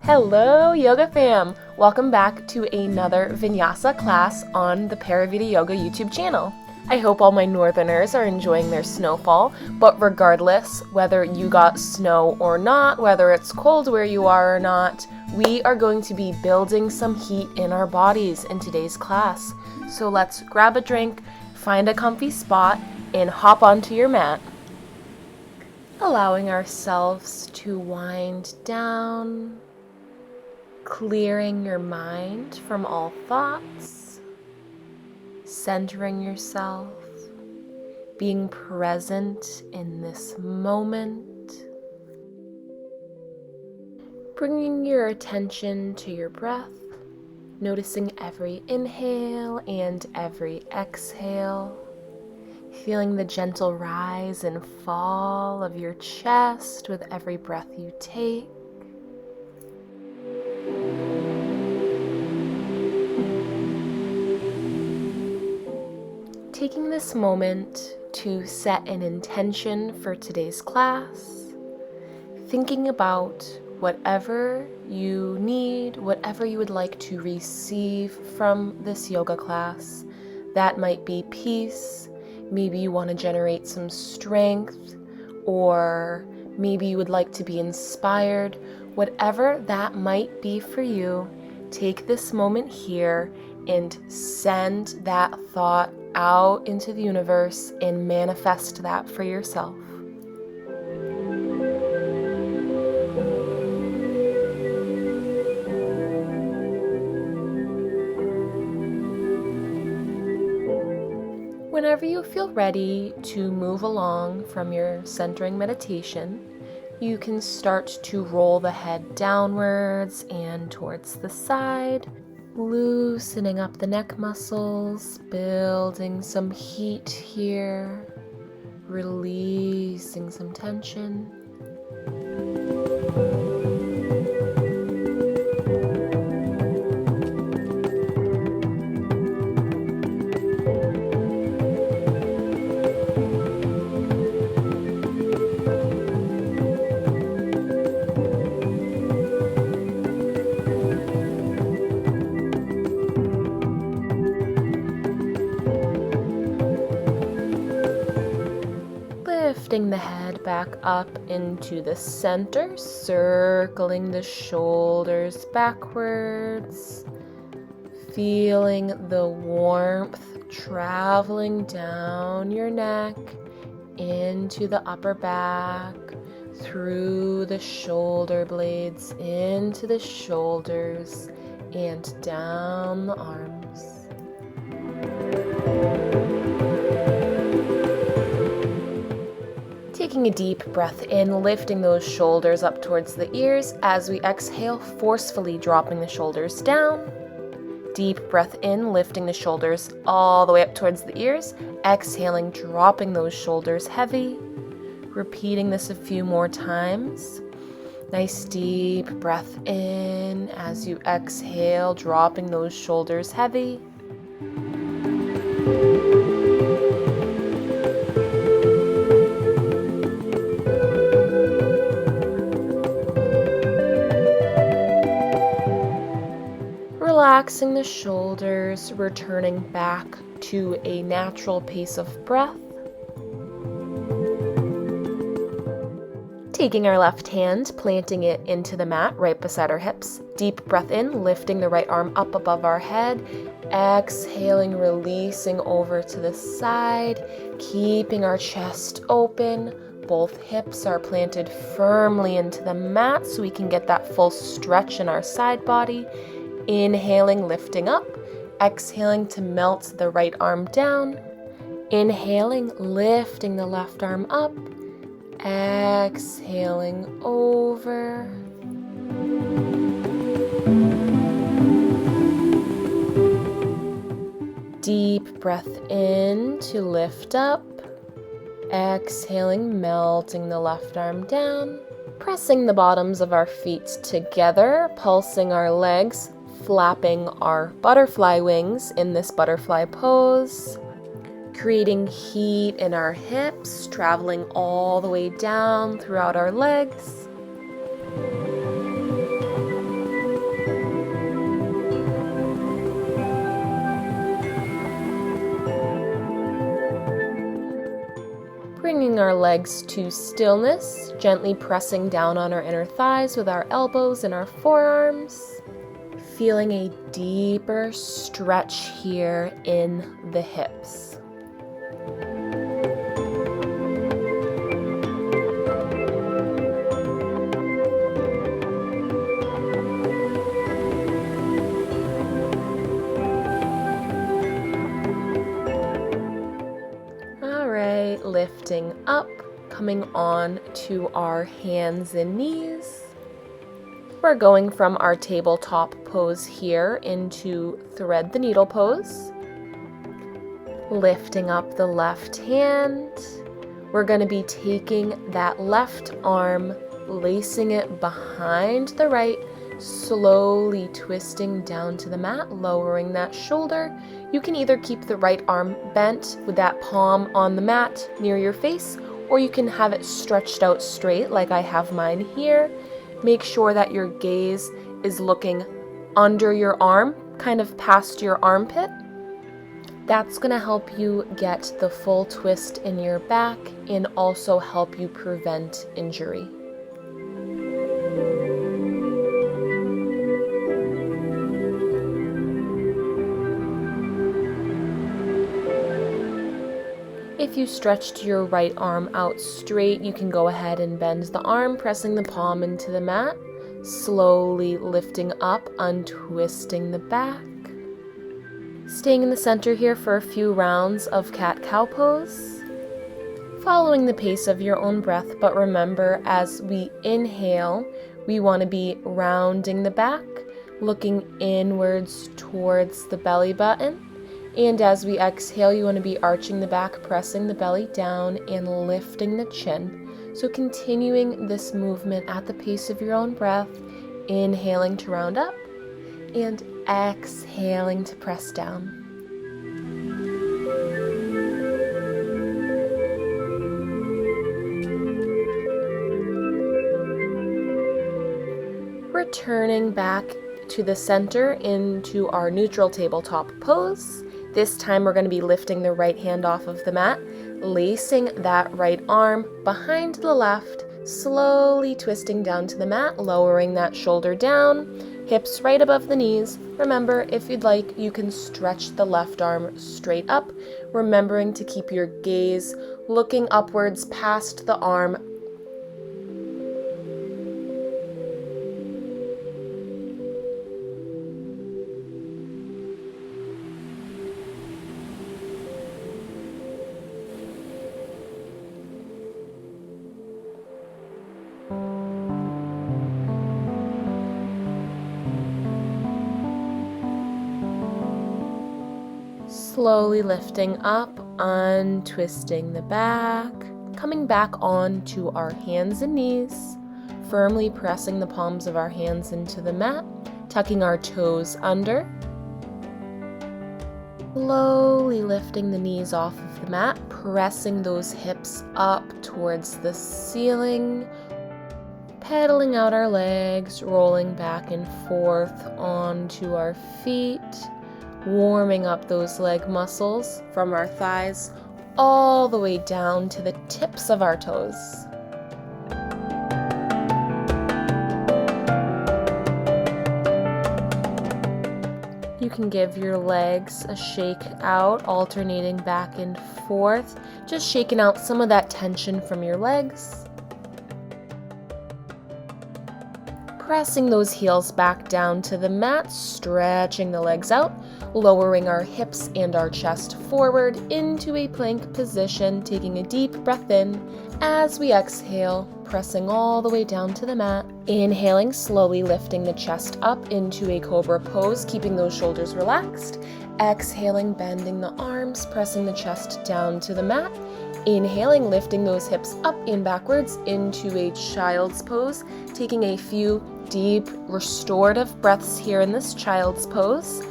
Hello, Yoga fam! Welcome back to another Vinyasa class on the Paravita Yoga YouTube channel. I hope all my northerners are enjoying their snowfall, but regardless, whether you got snow or not, whether it's cold where you are or not, we are going to be building some heat in our bodies in today's class. So let's grab a drink, find a comfy spot, and hop onto your mat. Allowing ourselves to wind down, clearing your mind from all thoughts, centering yourself, being present in this moment, bringing your attention to your breath, noticing every inhale and every exhale, feeling the gentle rise and fall of your chest with every breath you take. Taking this moment to set an intention for today's class, thinking about whatever you need, whatever you would like to receive from this yoga class. That might be peace, maybe you want to generate some strength, or maybe you would like to be inspired. Whatever that might be for you, take this moment here and send that thought out into the universe and manifest that for yourself. Whenever you feel ready to move along from your centering meditation, you can start to roll the head downwards and towards the side, loosening up the neck muscles, building some heat here, releasing some tension. Lifting the head back up into the center, circling the shoulders backwards, feeling the warmth traveling down your neck, into the upper back, through the shoulder blades, into the shoulders, and down the arms. Taking a deep breath in, lifting those shoulders up towards the ears. As we exhale, forcefully dropping the shoulders down. Deep breath in, lifting the shoulders all the way up towards the ears. Exhaling, dropping those shoulders heavy. Repeating this a few more times. Nice deep breath in as you exhale, dropping those shoulders heavy. Relaxing the shoulders, returning back to a natural pace of breath. Taking our left hand, planting it into the mat right beside our hips. Deep breath in, lifting the right arm up above our head. Exhaling, releasing over to the side, keeping our chest open. Both hips are planted firmly into the mat so we can get that full stretch in our side body. Inhaling, lifting up. Exhaling to melt the right arm down. Inhaling, lifting the left arm up. Exhaling over. Deep breath in to lift up. Exhaling, melting the left arm down. Pressing the bottoms of our feet together, pulsing our legs, flapping our butterfly wings in this butterfly pose, creating heat in our hips, traveling all the way down throughout our legs. bringing our legs to stillness, gently pressing down on our inner thighs with our elbows and our forearms. Feeling a deeper stretch here in the hips. All right, lifting up, coming on to our hands and knees. We're going from our tabletop pose here into thread the needle pose. Lifting up the left hand. We're going to be taking that left arm, lacing it behind the right, slowly twisting down to the mat, lowering that shoulder. You can either keep the right arm bent with that palm on the mat near your face, or you can have it stretched out straight like I have mine here. Make sure that your gaze is looking under your arm, kind of past your armpit. That's going to help you get the full twist in your back and also help you prevent injury. If you stretched your right arm out straight, you can go ahead and bend the arm, pressing the palm into the mat, slowly lifting up, untwisting the back. Staying in the center here for a few rounds of cat-cow pose. Following the pace of your own breath, but remember, as we inhale, we want to be rounding the back, looking inwards towards the belly button. And as we exhale, you want to be arching the back, pressing the belly down, and lifting the chin. So continuing this movement at the pace of your own breath, inhaling to round up, and exhaling to press down. Returning back to the center into our neutral tabletop pose. This time we're going to be lifting the right hand off of the mat, lacing that right arm behind the left, slowly twisting down to the mat, lowering that shoulder down, hips right above the knees. Remember, if you'd like, you can stretch the left arm straight up, remembering to keep your gaze looking upwards past the arm. Slowly lifting up, untwisting the back, coming back on to our hands and knees, firmly pressing the palms of our hands into the mat, tucking our toes under. Slowly lifting the knees off of the mat, pressing those hips up towards the ceiling, pedaling out our legs, rolling back and forth onto our feet, warming up those leg muscles from our thighs all the way down to the tips of our toes. You can give your legs a shake out, alternating back and forth, just shaking out some of that tension from your legs. Pressing those heels back down to the mat, stretching the legs out, lowering our hips and our chest forward into a plank position, taking a deep breath in as we exhale, pressing all the way down to the mat. Inhaling, slowly lifting the chest up into a cobra pose, keeping those shoulders relaxed. Exhaling, bending the arms, pressing the chest down to the mat. Inhaling, lifting those hips up and backwards into a child's pose, taking a few deep restorative breaths here in this child's pose.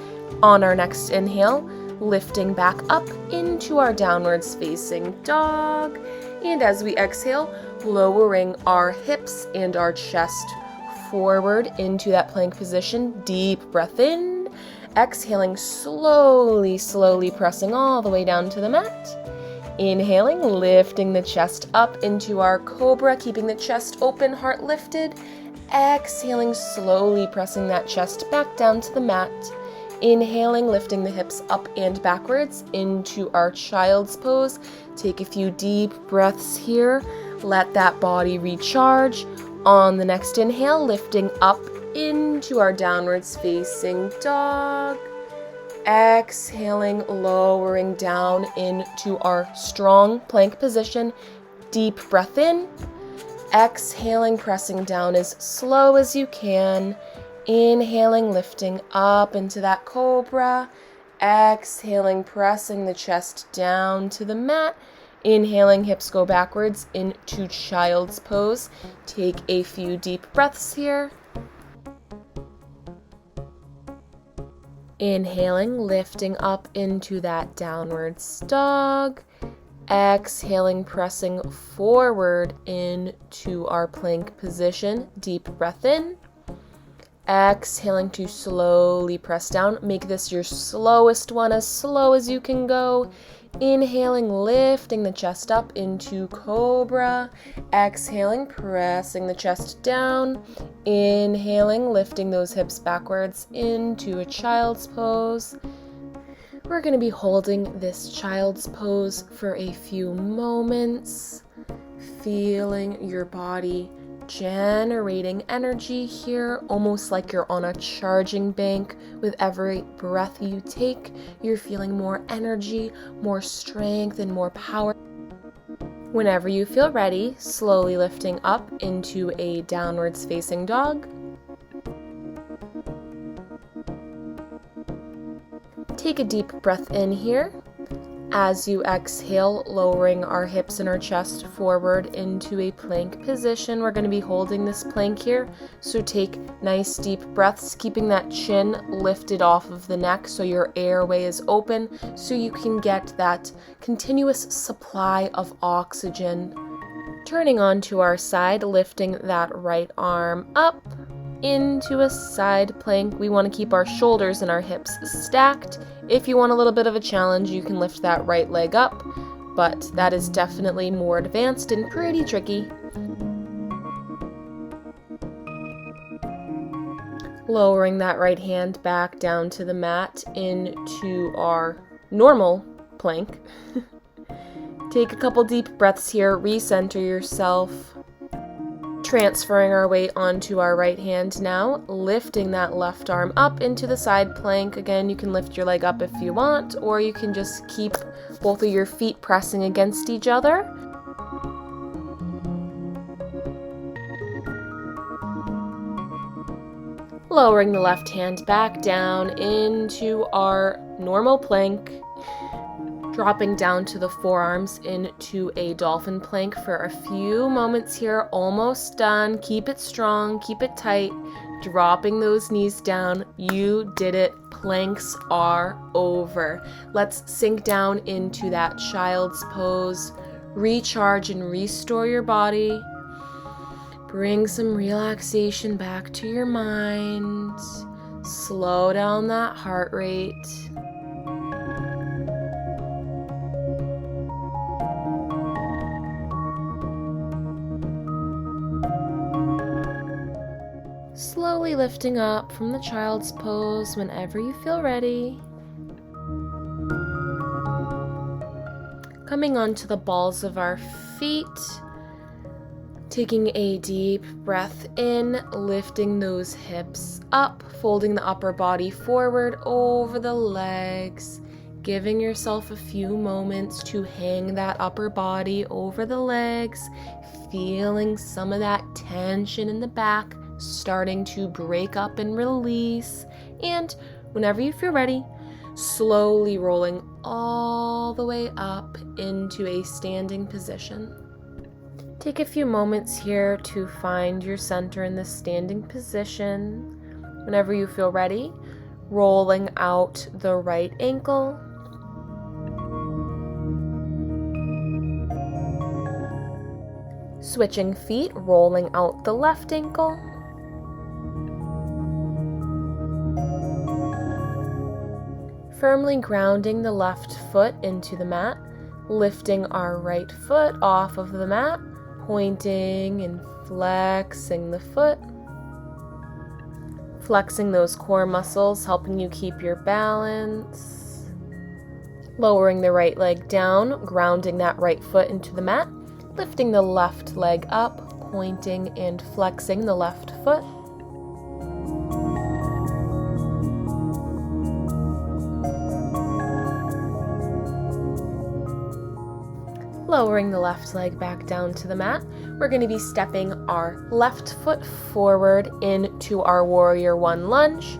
On our next inhale, lifting back up into our downwards facing dog. And as we exhale, lowering our hips and our chest forward into that plank position. Deep breath in. Exhaling, slowly pressing all the way down to the mat. Inhaling, lifting the chest up into our cobra, keeping the chest open, heart lifted. Exhaling, slowly pressing that chest back down to the mat. Inhaling, lifting the hips up and backwards into our child's pose. Take a few deep breaths here. Let that body recharge. On the next inhale, lifting up into our downwards facing dog. Exhaling, lowering down into our strong plank position. Deep breath in. Exhaling, pressing down as slow as you can. Inhaling, lifting up into that cobra. Exhaling, pressing the chest down to the mat. Inhaling, hips go backwards into child's pose. Take a few deep breaths here. Inhaling, lifting up into that downwards dog. Exhaling, pressing forward into our plank position. Deep breath in. Exhaling to slowly press down. Make this your slowest one, as slow as you can go. Inhaling, lifting the chest up into cobra. Exhaling, pressing the chest down. Inhaling, lifting those hips backwards into a child's pose. We're going to be holding this child's pose for a few moments, feeling your body generating energy here, almost like you're on a charging bank. With every breath you take, you're feeling more energy, more strength, and more power. Whenever you feel ready, slowly lifting up into a downwards facing dog. Take a deep breath in here. As you exhale, lowering our hips and our chest forward into a plank position. We're going to be holding this plank here, so take nice deep breaths, keeping that chin lifted off of the neck so your airway is open, so you can get that continuous supply of oxygen. Turning onto our side, lifting that right arm up into a side plank. We want to keep our shoulders and our hips stacked. If you want a little bit of a challenge, you can lift that right leg up, but that is definitely more advanced and pretty tricky. Lowering that right hand back down to the mat into our normal plank. Take a couple deep breaths here, recenter yourself. Transferring our weight onto our right hand now, lifting that left arm up into the side plank. Again, you can lift your leg up if you want, or you can just keep both of your feet pressing against each other. Lowering the left hand back down into our normal plank. Dropping down to the forearms into a dolphin plank for a few moments here. Almost done. Keep it strong, keep it tight. Dropping those knees down. You did it. Planks are over. Let's sink down into that child's pose. Recharge and restore your body. Bring some relaxation back to your mind. Slow down that heart rate. Slowly lifting up from the child's pose whenever you feel ready. Coming onto the balls of our feet. Taking a deep breath in, lifting those hips up, folding the upper body forward over the legs. Giving yourself a few moments to hang that upper body over the legs. Feeling some of that tension in the back starting to break up and release. And whenever you feel ready, slowly rolling all the way up into a standing position. Take a few moments here to find your center in this standing position. Whenever you feel ready, rolling out the right ankle. Switching feet, rolling out the left ankle. Firmly grounding the left foot into the mat, Lifting our right foot off of the mat, pointing and flexing the foot. Flexing those core muscles, helping you keep your balance. Lowering the right leg down, grounding that right foot into the mat. Lifting the left leg up, pointing and flexing the left foot. Lowering the left leg back down to the mat, we're going to be stepping our left foot forward into our Warrior One lunge.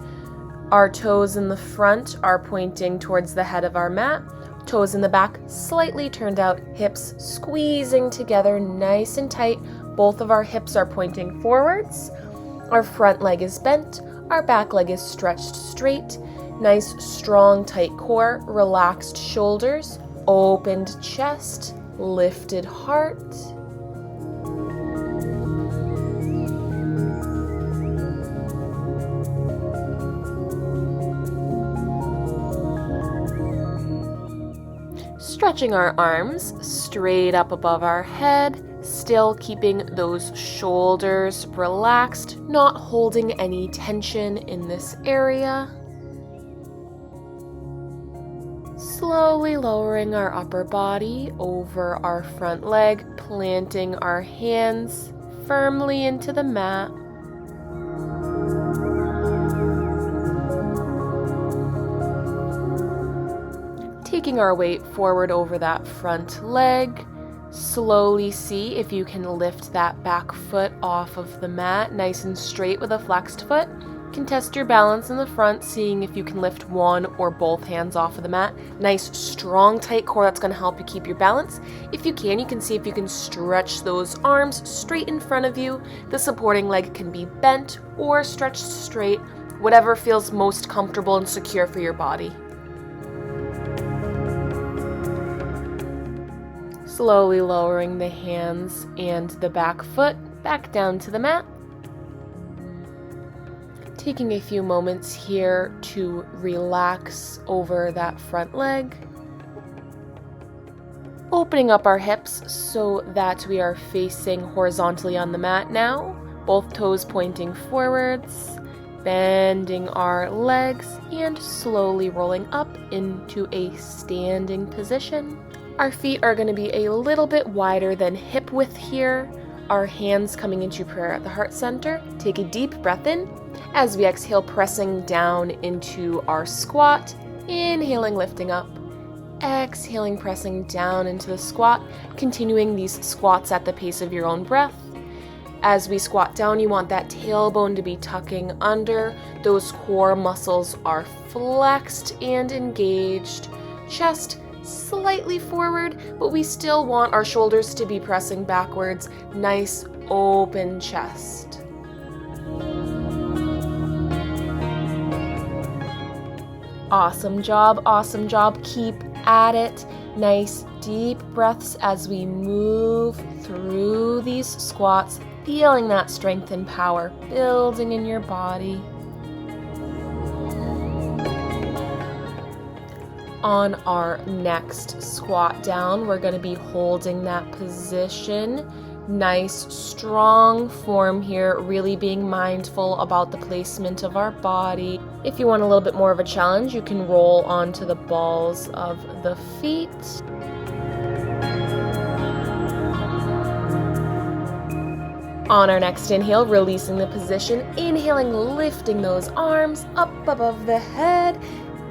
Our toes in the front are pointing towards the head of our mat. Toes in the back slightly turned out, hips squeezing together nice and tight. Both of our hips are pointing forwards. Our front leg is bent. Our back leg is stretched straight. Nice, strong, tight core, relaxed shoulders, opened chest, lifted heart. Stretching our arms straight up above our head, still keeping those shoulders relaxed, not holding any tension in this area. Slowly lowering our upper body over our front leg, planting our hands firmly into the mat. Taking our weight forward over that front leg. Slowly see if you can lift that back foot off of the mat, nice and straight with a flexed foot. Contest your balance in the front, seeing if you can lift one or both hands off of the mat. Nice, strong, tight core that's going to help you keep your balance. If you can see if you can stretch those arms straight in front of you. The supporting leg can be bent or stretched straight, whatever feels most comfortable and secure for your body. Slowly lowering the hands and the back foot back down to the mat. Taking a few moments here to relax over that front leg. Opening up our hips so that we are facing horizontally on the mat now. Both toes pointing forwards. Bending our legs and slowly rolling up into a standing position. Our feet are going to be a little bit wider than hip width here. Our hands coming into prayer at the heart center. Take a deep breath in. As we exhale, pressing down into our squat. Inhaling, lifting up. Exhaling, pressing down into the squat. Continuing these squats at the pace of your own breath. As we squat down, you want that tailbone to be tucking under. Those core muscles are flexed and engaged. Chest slightly forward, but we still want our shoulders to be pressing backwards. Nice, open chest. Awesome job, awesome job. Keep at it. Nice, deep breaths as we move through these squats, feeling that strength and power building in your body. On our next squat down, we're going to be holding that position. Nice, strong form here, really being mindful about the placement of our body. If you want a little bit more of a challenge, you can roll onto the balls of the feet. On our next inhale, releasing the position. Inhaling, lifting those arms up above the head.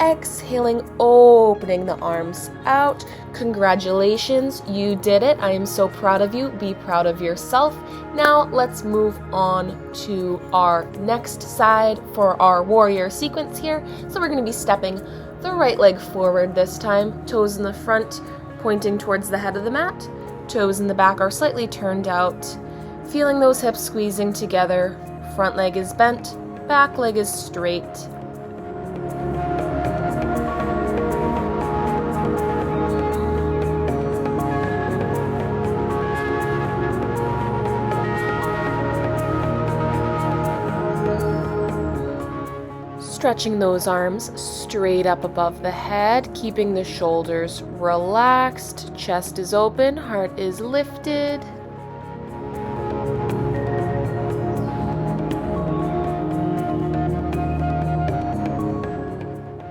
Exhaling, opening the arms out. Congratulations, you did it. I am so proud of you. Be proud of yourself. Now let's move on to our next side for our warrior sequence here. So we're going to be stepping the right leg forward this time. Toes in the front, pointing towards the head of the mat. Toes in the back are slightly turned out. Feeling those hips squeezing together. Front leg is bent, back leg is straight. Stretching those arms straight up above the head, keeping the shoulders relaxed, chest is open, heart is lifted.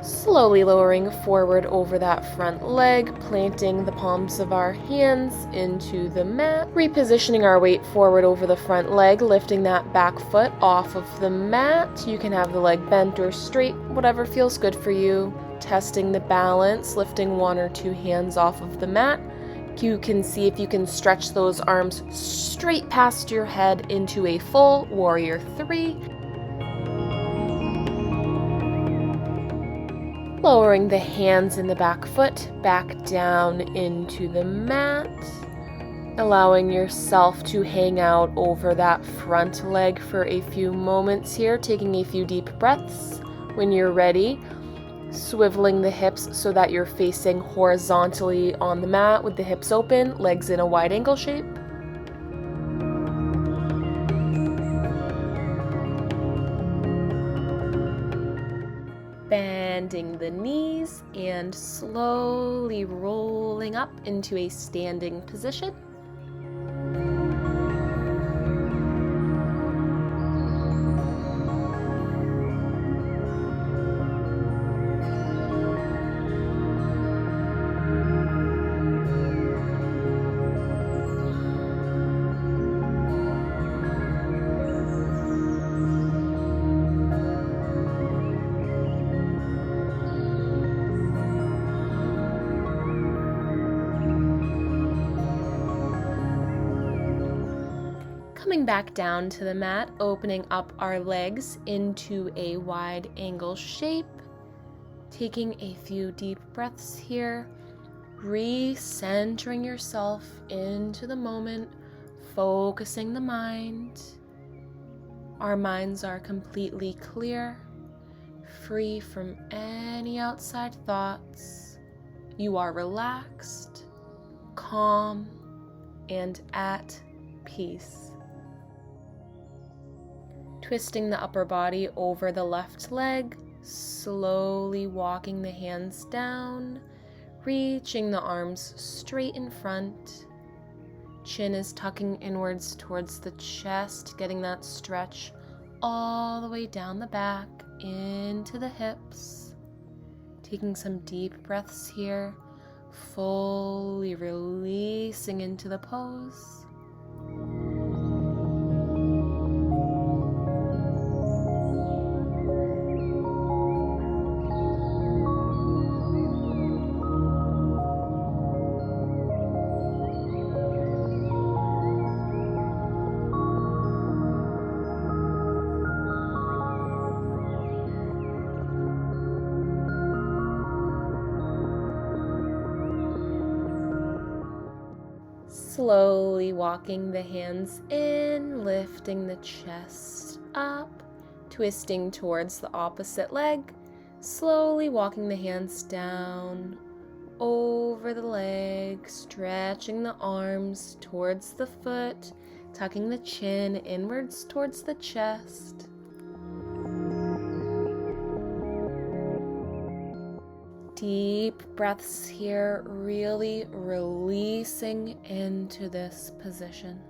Slowly lowering forward over that front leg, planting the palms of our hands into the mat, repositioning our weight forward over the front leg, lifting that back foot off of the mat. You can have the leg bent or straight, whatever feels good for you. Testing the balance, lifting one or two hands off of the mat. You can see if you can stretch those arms straight past your head into a full warrior 3. Lowering the hands in the back foot back down into the mat, allowing yourself to hang out over that front leg for a few moments here, taking a few deep breaths. When you're ready, swiveling the hips so that you're facing horizontally on the mat with the hips open, legs in a wide angle shape. Bending the knees and slowly rolling up into a standing position. Coming back down to the mat, opening up our legs into a wide angle shape. Taking a few deep breaths here. Recentering yourself into the moment, focusing the mind. Our minds are completely clear, free from any outside thoughts. You are relaxed, calm, and at peace. Twisting the upper body over the left leg, slowly walking the hands down, reaching the arms straight in front. Chin is tucking inwards towards the chest, getting that stretch all the way down the back into the hips. Taking some deep breaths here, fully releasing into the pose. Slowly walking the hands in, lifting the chest up, twisting towards the opposite leg, slowly walking the hands down, over the leg, stretching the arms towards the foot, tucking the chin inwards towards the chest. Deep breaths here, really releasing into this position.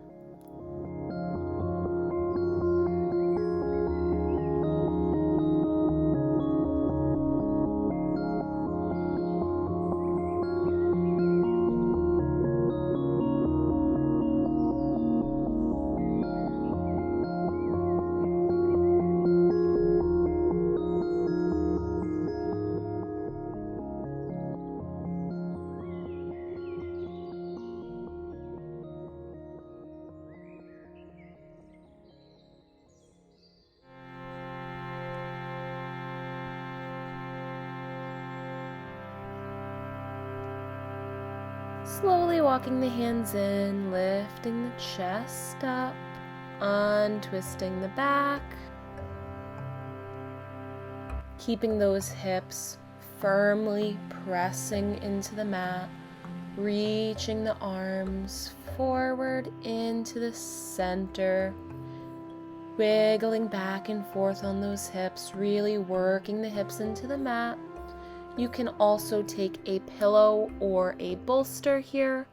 Slowly walking the hands in, lifting the chest up, untwisting the back, keeping those hips firmly pressing into the mat, reaching the arms forward into the center, Wiggling back and forth on those hips, really working the hips into the mat. You can also take a pillow or a bolster here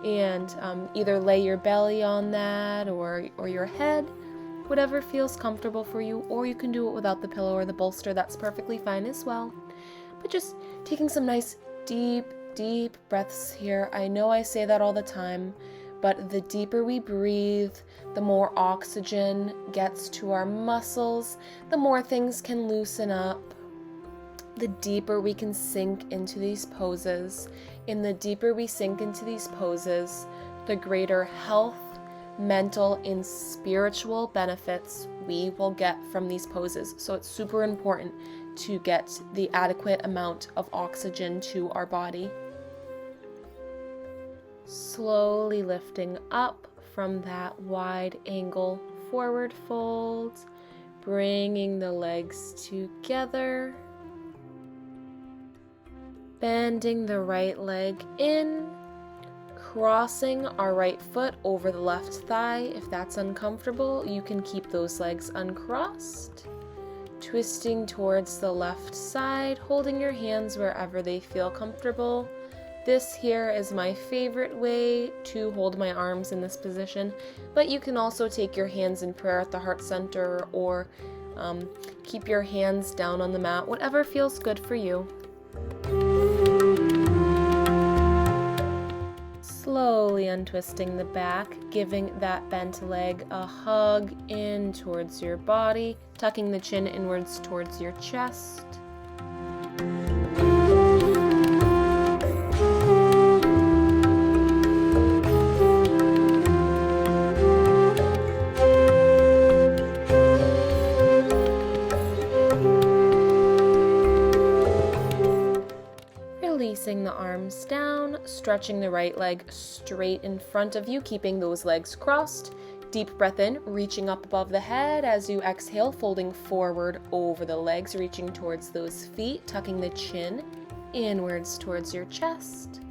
and either lay your belly on that or your head, whatever feels comfortable for you, or you can do it without the pillow or the bolster. That's perfectly fine as well. But just taking some nice deep breaths here. I know I say that all the time, but the deeper we breathe, the more oxygen gets to our muscles, the more things can loosen up. The deeper we can sink into these poses, and the deeper we sink into these poses, the greater health, mental, and spiritual benefits we will get from these poses. So it's super important to get the adequate amount of oxygen to our body. Slowly lifting up from that wide angle forward fold, bringing the legs together, bending the right leg in, crossing our right foot over the left thigh. If that's uncomfortable, you can keep those legs uncrossed. Twisting towards the left side, holding your hands wherever they feel comfortable. This here is my favorite way to hold my arms in this position, but you can also take your hands in prayer at the heart center or keep your hands down on the mat, whatever feels good for you. Slowly untwisting the back, giving that bent leg a hug in towards your body, tucking the chin inwards towards your chest. Releasing the arms down, stretching the right leg straight in front of you, keeping those legs crossed. Deep breath in, reaching up above the head. As you exhale, folding forward over the legs, reaching towards those feet, tucking the chin inwards towards your chest.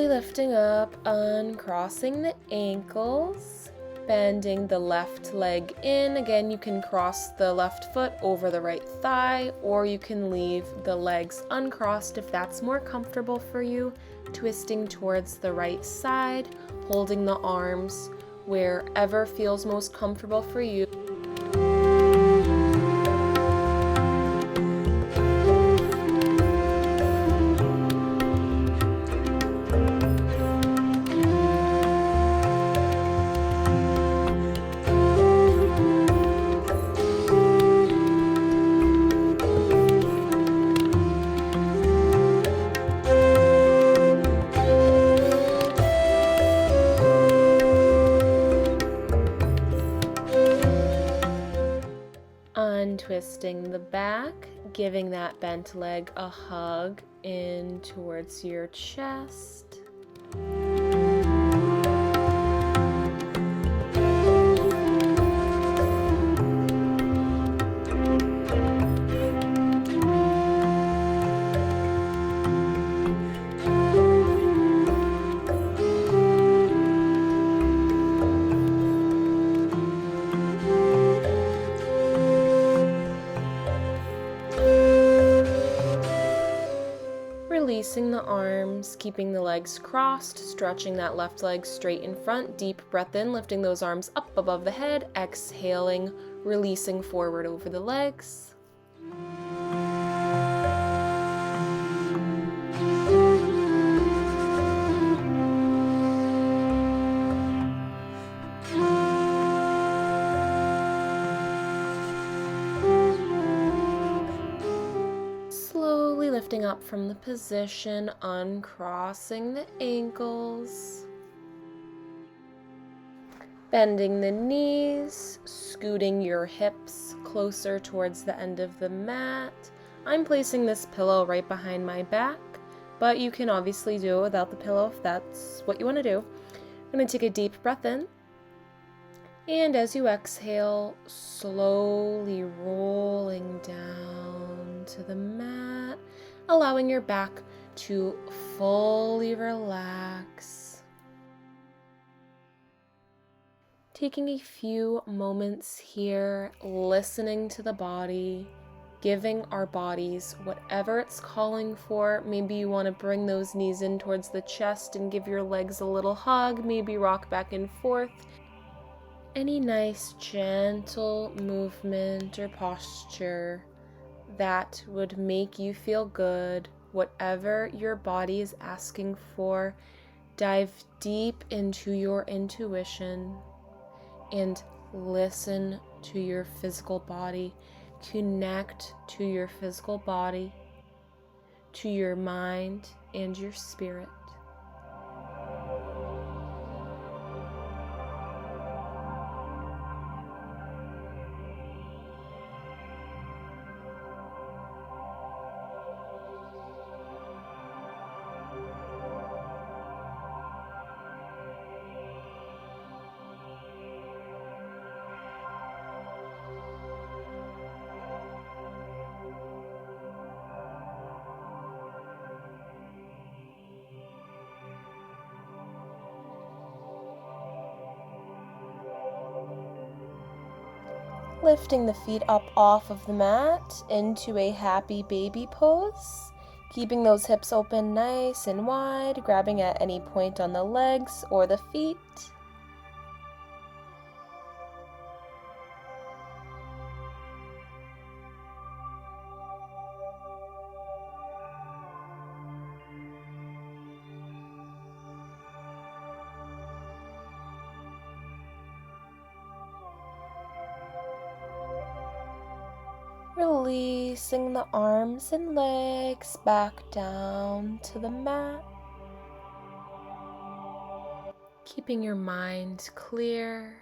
Lifting up, uncrossing the ankles, bending the left leg in. Again, you can cross the left foot over the right thigh, or you can leave the legs uncrossed if that's more comfortable for you. Twisting towards the right side, holding the arms wherever feels most comfortable for you. Untwisting the back, giving that bent leg a hug in towards your chest. Releasing the arms, keeping the legs crossed, stretching that left leg straight in front. Deep breath in, lifting those arms up above the head. Exhaling, releasing forward over the legs. Lifting up from the position, uncrossing the ankles, bending the knees, scooting your hips closer towards the end of the mat. I'm placing this pillow right behind my back, but you can obviously do it without the pillow if that's what you want to do. I'm going to take a deep breath in. And as you exhale, slowly rolling down to the mat, allowing your back to fully relax. Taking a few moments here, listening to the body, giving our bodies whatever it's calling for. Maybe you want to bring those knees in towards the chest and give your legs a little hug, maybe rock back and forth. Any nice gentle movement or posture that would make you feel good, whatever your body is asking for. Dive deep into your intuition and listen to your physical body. Connect to your physical body, to your mind and your spirit. Lifting the feet up off of the mat into a happy baby pose, keeping those hips open nice and wide, grabbing at any point on the legs or the feet. Releasing the arms and legs back down to the mat. Keeping your mind clear,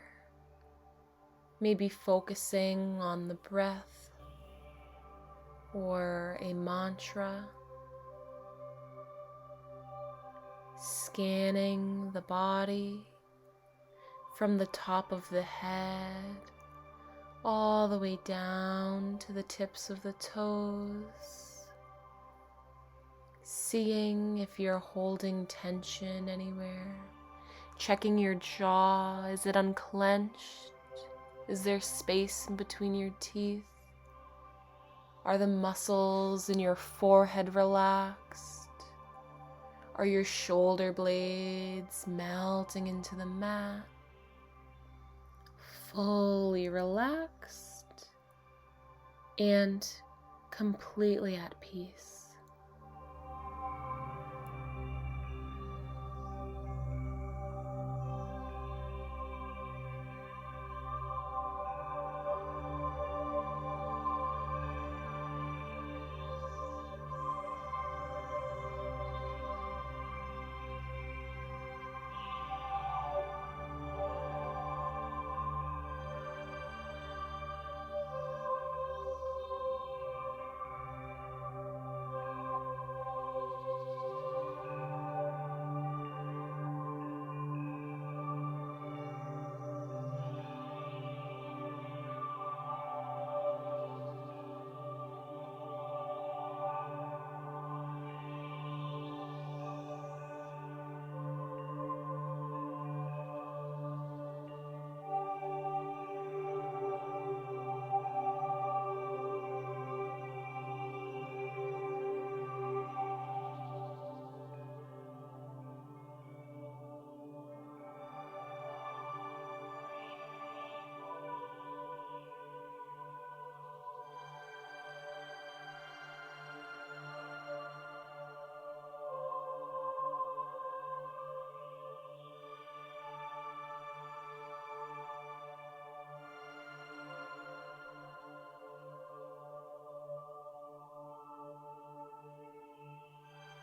maybe focusing on the breath or a mantra. Scanning the body from the top of the head all the way down to the tips of the toes, seeing if you're holding tension anywhere, checking your jaw. Is it unclenched? Is there space in between your teeth? Are the muscles in your forehead relaxed? Are your shoulder blades melting into the mat? Fully relaxed and completely at peace.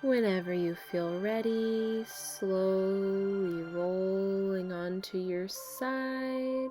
Whenever you feel ready, slowly rolling onto your side.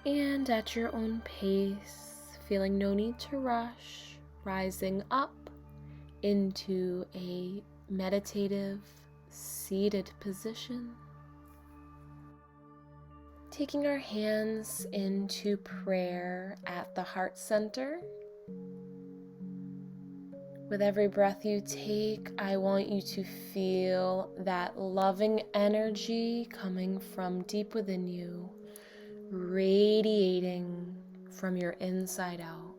And at your own pace, feeling no need to rush, rising up into a meditative seated position. Taking our hands into prayer at the heart center. With every breath you take, I want you to feel that loving energy coming from deep within you, radiating from your inside out.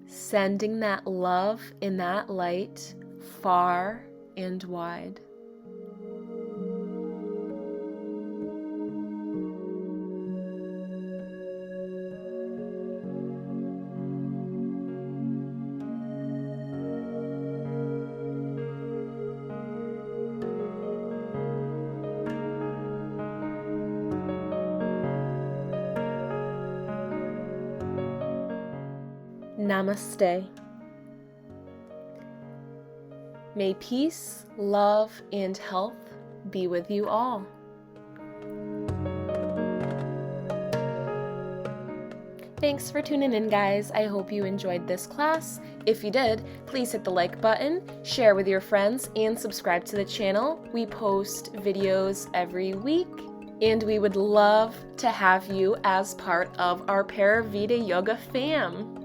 Sending that love in that light far and wide. Namaste. May peace, love, and health be with you all. Thanks for tuning in, guys. I hope you enjoyed this class. If you did, please hit the like button, share with your friends, and subscribe to the channel. We post videos every week, and we would love to have you as part of our Paravita Yoga fam.